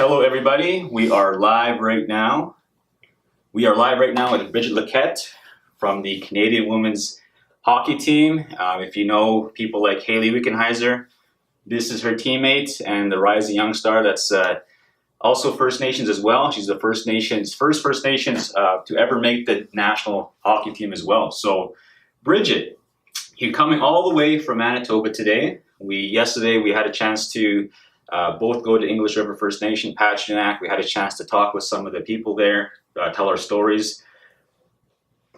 Hello, everybody. We are live right now. We are live right now with Brigette Lacquette from the Canadian women's hockey team. If you know people like Hayley Wickenheiser, this is her teammate and the rising young star that's also First Nations as well. She's the first First Nations to ever make the national hockey team as well. So, Brigette, you're coming all the way from Manitoba today. Yesterday we had a chance to both go to English River First Nation, Pachinak. We had a chance to talk with some of the people there, tell our stories.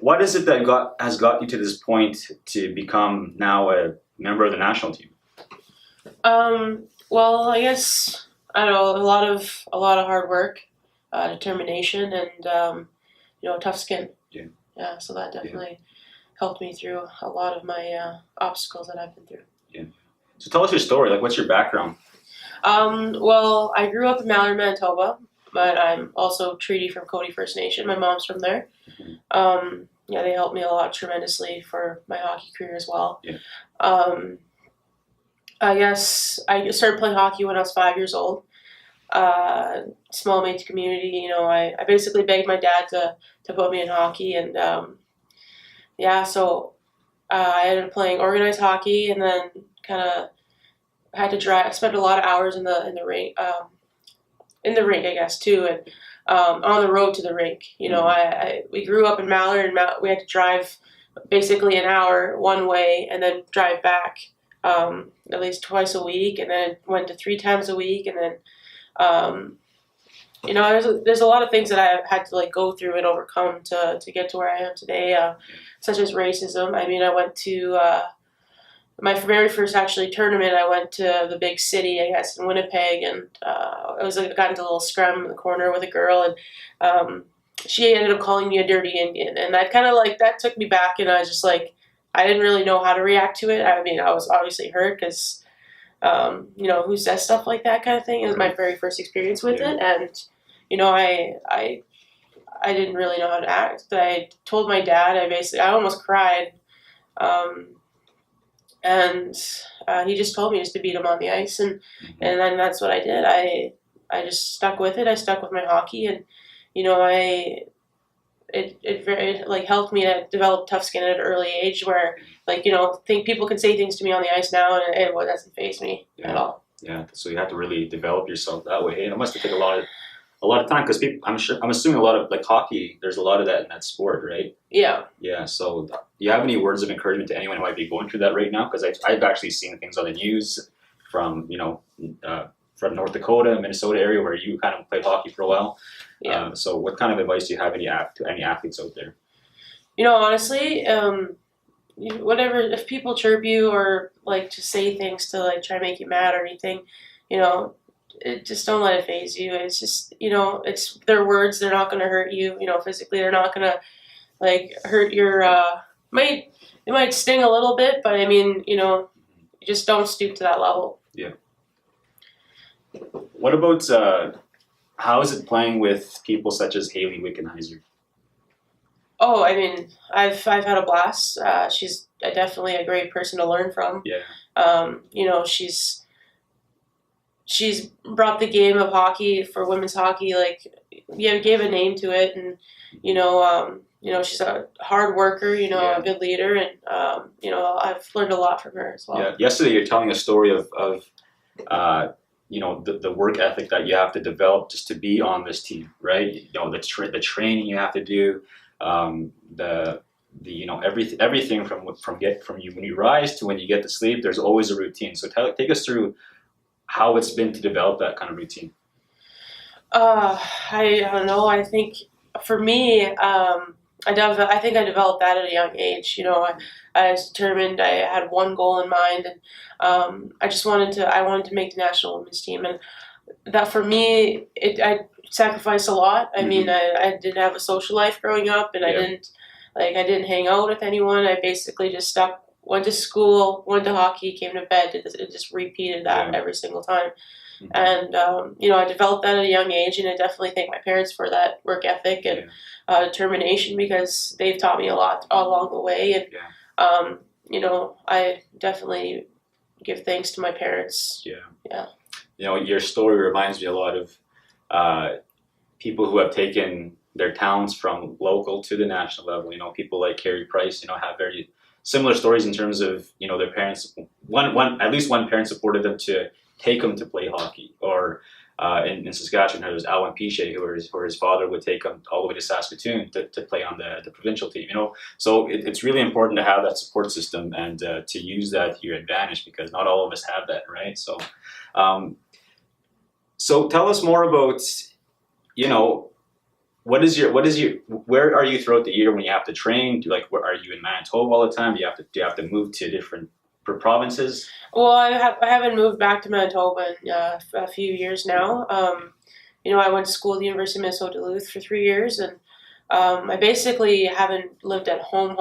What is it that has got you to this point to become now a member of the national team? Well, I guess I don't know, a lot of hard work, determination, and tough skin. Yeah. Yeah. So that definitely helped me through a lot of my obstacles that I've been through. Yeah. So tell us your story. Like, what's your background? Well, I grew up in Mallory, Manitoba, but I'm also Treaty from Cody First Nation. My mom's from there. Mm-hmm. They helped me a lot tremendously for my hockey career as well. Yeah. I guess I started playing hockey when I was 5 years old. Small Métis community, I basically begged my dad to put me in hockey, and so I ended up playing organized hockey, and then kind of had to drive. I spent a lot of hours in the rink, I guess too, and on the road to the rink. We grew up in Mallard, and we had to drive basically an hour one way, and then drive back at least twice a week, and then went to 3 times a week, and then there's a lot of things that I've had to go through and overcome to get to where I am today, such as racism. I mean, I went to my very first tournament. I went to the big city, I guess, in Winnipeg, and I got into a little scrum in the corner with a girl, and she ended up calling me a dirty Indian, and that kind of that took me back, and I was just I didn't really know how to react to it. I mean, I was obviously hurt because who says stuff like that kind of thing. It was my very first experience with it, and I didn't really know how to act. I told my dad. I almost cried. And he just told me just to beat him on the ice, and then that's what I did. I just stuck with it. I stuck with my hockey, and it very helped me to develop tough skin at an early age. Where think people can say things to me on the ice now, and it doesn't faze me at all. Yeah. So you have to really develop yourself that way. And it must have taken a lot of time, because I'm assuming a lot of hockey. There's a lot of that in that sport, right? Yeah. Yeah. So, do you have any words of encouragement to anyone who might be going through that right now? Because I've actually seen things on the news from from North Dakota, Minnesota area, where you kind of played hockey for a while. Yeah. So, what kind of advice do you have to any athletes out there? Honestly, whatever. If people chirp you or to say things to try to make you mad or anything, just don't let it faze you. It's just, it's their words. They're not going to hurt you, physically. They're not going to, hurt your, it might sting a little bit, but I mean, you just don't stoop to that level. Yeah. What about, how is it playing with people such as Hayley Wickenheiser? Oh, I mean, I've had a blast. She's definitely a great person to learn from. Yeah. She's brought the game of hockey for women's hockey, gave a name to it, and she's a hard worker, a good leader, and I've learned a lot from her as well. Yeah. Yesterday, you're telling a story of the work ethic that you have to develop just to be on this team, right? The training you have to do, everything from you when you rise to when you get to sleep. There's always a routine. So take us through how it's been to develop that kind of routine. I don't know. I think for me, I think I developed that at a young age. I was determined. I had one goal in mind, and I wanted to make the national women's team, and that for me, I sacrificed a lot. I mean, I didn't have a social life growing up, and I didn't hang out with anyone. I basically just went to school, went to hockey, came to bed. It just repeated that every single time. And, I developed that at a young age, and I definitely thank my parents for that work ethic and determination, because they've taught me a lot along the way. And, I definitely give thanks to my parents. Yeah. Your story reminds me a lot of people who have taken their talents from local to the national level. You know, people like Carey Price, you know, have very similar stories in terms of, you know, their parents, at least one parent supported them to take them to play hockey. Or in Saskatchewan, there was Alwyn Piche, where his father would take him all the way to Saskatoon to play on the provincial team, you know. So it's really important to have that support system and to use that to your advantage, because not all of us have that, right? So, so tell us more about, you know, where are you throughout the year when you have to train? Are you in Manitoba all the time? Do you have to move to different provinces? Well, I haven't moved back to Manitoba in a few years now. You know, I went to school at the University of Minnesota Duluth for 3 years, and I basically haven't lived at home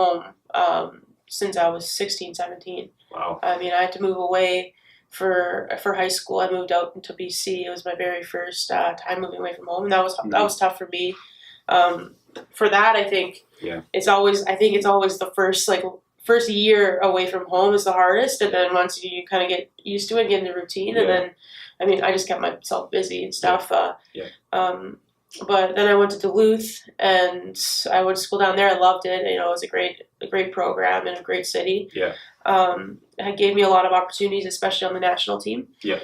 since I was 16, 17. Wow. I mean, I had to move away for high school. I moved out into BC. It was my very first time moving away from home, and that was tough for me. For that, I think it's always the first year away from home is the hardest, and then once you kind of get used to it, get in the routine, and then, I mean, I just kept myself busy and stuff. But then I went to Duluth, and I went to school down there. I loved it. You know, it was a great program in a great city. Yeah. It gave me a lot of opportunities, especially on the national team. Yeah.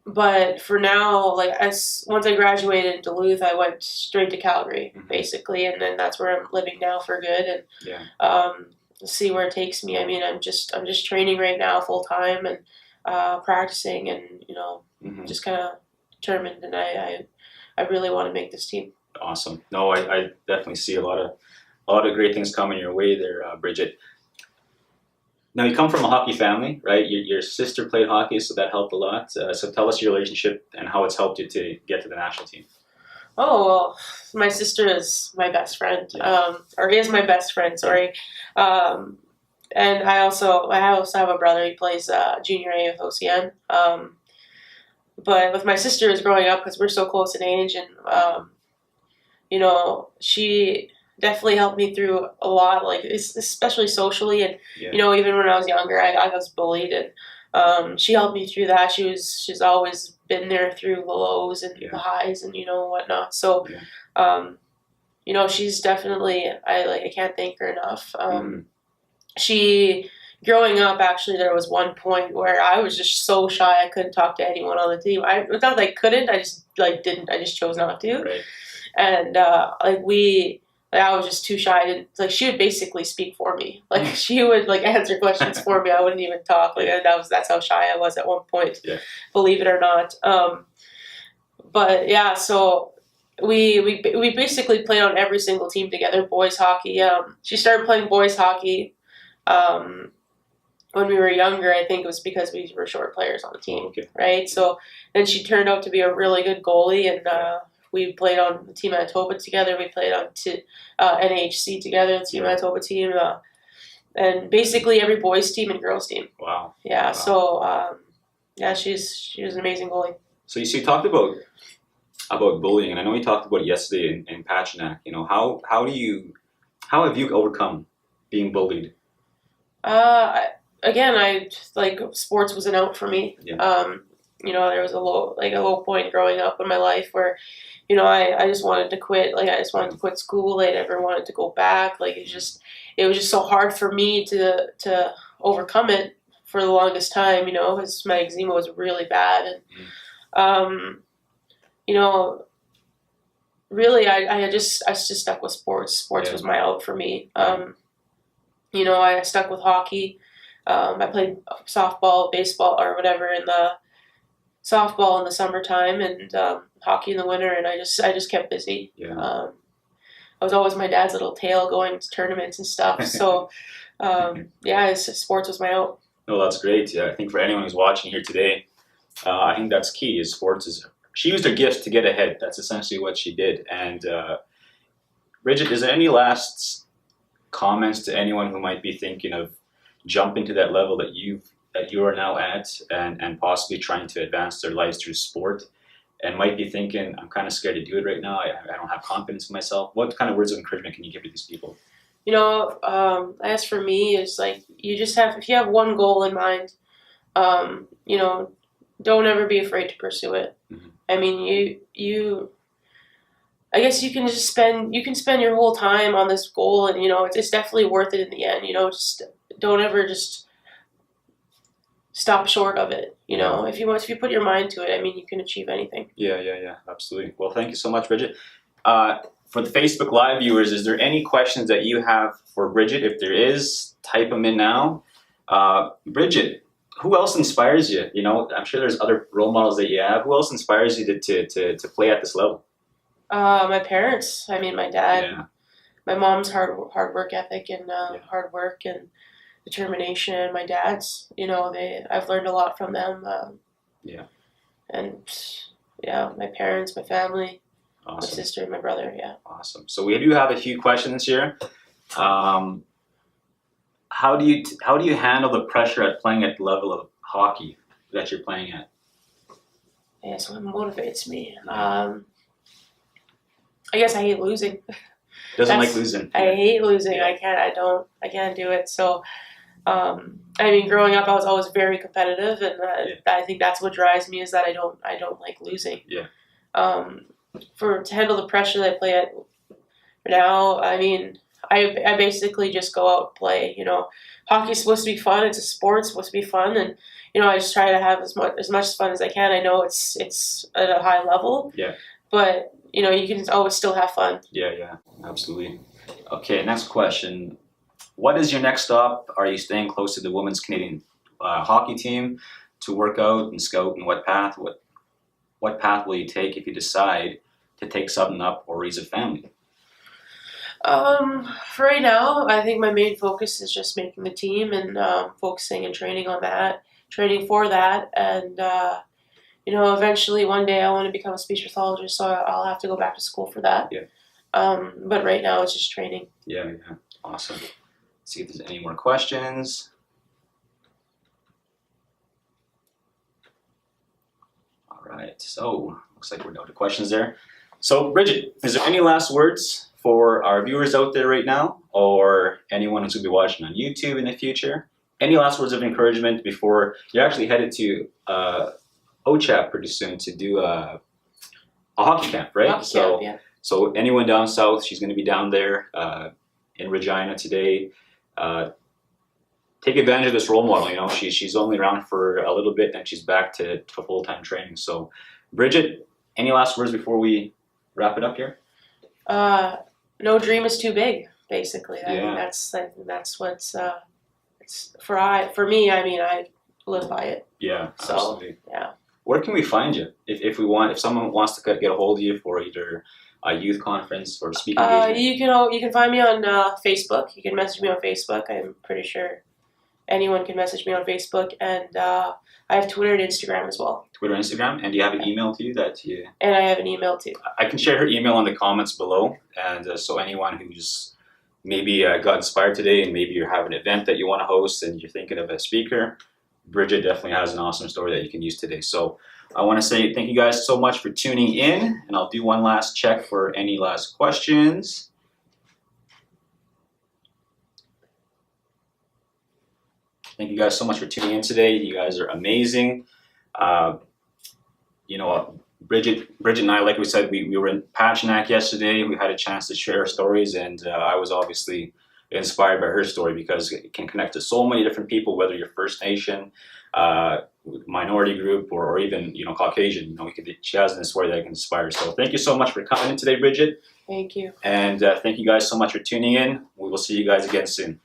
But for now, once I graduated in Duluth, I went straight to Calgary, basically, and then that's where I'm living now for good, and see where it takes me. I mean, I'm just training right now full time and practicing, and you know, just kind of determined, and I really want to make this team. Awesome. No, I definitely see a lot of great things coming your way there, Brigette. Now, you come from a hockey family, right? Your sister played hockey, so that helped a lot. So tell us your relationship and how it's helped you to get to the national team. Oh, well, my sister is my best friend, or is my best friend, sorry. And I also have a brother. He plays junior A with OCN. But with my sister, is growing up, because we're so close in age, and you know, she definitely helped me through a lot, like especially socially, and you know, even when I was younger, I was bullied, and she helped me through that. She's always been there through the lows and the highs, and you know, whatnot. So, you know, she's definitely, I can't thank her enough. She, growing up, actually, there was one point where I was just so shy I couldn't talk to anyone on the team. Not that I couldn't, I just didn't. I just chose not to. Right. And I was just too shy. She would basically speak for me. She would answer questions for me. I wouldn't even talk. That's how shy I was at one point. Yeah. Believe it or not. But yeah, so we basically played on every single team together. Boys hockey. She started playing boys hockey when we were younger. I think it was because we were short players on the team, right? So then she turned out to be a really good goalie, and we played on the Team Manitoba together. We played on NHC together, the Team Manitoba team, and basically every boys team and girls team. Wow. Yeah. Wow. So she was an amazing goalie. So you talked about bullying, and I know we talked about it yesterday in Pachinak. You know, how have you overcome being bullied? Again, sports was an out for me. Yeah. You know, there was a low point growing up in my life where, you know, I just wanted to quit. I just wanted to quit school. I never wanted to go back. It was just so hard for me to overcome it for the longest time. You know, because my eczema was really bad, and you know, really, I just stuck with sports. Sports was my out for me. You know, I stuck with hockey. I played softball, baseball, or whatever in the softball in the summertime, and hockey in the winter, and I just kept busy. Yeah. I was always my dad's little tail going to tournaments and stuff. So sports was my out. No, that's great. Yeah, I think for anyone who's watching here today, I think that's key. Is sports is she used her gifts to get ahead. That's essentially what she did. And Brigette, is there any last comments to anyone who might be thinking of jumping to that level that you are now at, and possibly trying to advance their lives through sport, and might be thinking, I'm kind of scared to do it right now, I don't have confidence in myself? What kind of words of encouragement can you give to these people? You know, as for me, it's you just have, if you have one goal in mind, you know, don't ever be afraid to pursue it. I mean, I guess you can just spend your whole time on this goal, and it's definitely worth it in the end. Just don't ever just stop short of it. If you put your mind to it, I mean, you can achieve anything. Yeah, absolutely. Well, thank you so much, Brigette. For the Facebook Live viewers, is there any questions that you have for Brigette? If there is, type them in now. Brigette, who else inspires you? I'm sure there's other role models that you have. Who else inspires you to play at this level? My parents. I mean, my dad. Yeah. My mom's hard work ethic and hard work and determination. My dad's. I've learned a lot from them. Yeah. And my parents, my family, Awesome. my sister, and my brother. Yeah. Awesome. So we do have a few questions here. How do you handle the pressure at playing at the level of hockey that you're playing at? Yeah, so it motivates me. I guess I hate losing. Doesn't like losing. I hate losing. Yeah. I can't do it. So, I mean, growing up, I was always very competitive, and I think that's what drives me is that I don't like losing. Yeah. To handle the pressure that I play at now, I mean, I basically just go out and play. Hockey's supposed to be fun. It's a sport. It's supposed to be fun, and I just try to have as much fun as I can. I know it's at a high level. Yeah. But you can always still have fun. Yeah, absolutely. Okay, next question. What is your next stop? Are you staying close to the women's Canadian hockey team to work out and scout? And what path will you take if you decide to take something up or raise a family? For right now, I think my main focus is just making the team and focusing and training on that, training for that, and eventually one day I want to become a speech pathologist, so I'll have to go back to school for that. Yeah. But right now it's just training. Yeah, awesome. Let's see if there's any more questions. All right, so looks like we're down to questions there. So Brigette, is there any last words for our viewers out there right now, or anyone who's going to be watching on YouTube in the future? Any last words of encouragement before you're actually headed to OCHAP pretty soon to do a hockey camp, right? Hockey camp, yeah. So anyone down south, she's going to be down there in Regina today. Take advantage of this role model. She's only around for a little bit, and she's back to full-time training. So, Brigette, any last words before we wrap it up here? No dream is too big. Basically, I Yeah. mean, that's what's it's for me. I mean, I live by it. Yeah, So, absolutely. yeah. Where can we find you if someone wants to get a hold of you for either a youth conference or speaking engagement? You can find me on Facebook. You can message me on Facebook. I'm pretty sure anyone can message me on Facebook, and I have Twitter and Instagram as well. Twitter, Instagram, and do you have an email to you that you? And I have an email too. I can share her email in the comments below, and so anyone who just maybe got inspired today, and maybe you have an event that you want to host, and you're thinking of a speaker, Brigette definitely has an awesome story that you can use today. So I want to say thank you guys so much for tuning in, and I'll do one last check for any last questions. Thank you guys so much for tuning in today. You guys are amazing. Brigette and I, like we said, we were in Pachinak yesterday. We had a chance to share our stories, and I was obviously inspired by her story because it can connect to so many different people, whether you're First Nation, minority group, or even Caucasian. She has a story that can inspire. So thank you so much for coming in today, Brigette. Thank you. And thank you guys so much for tuning in. We will see you guys again soon.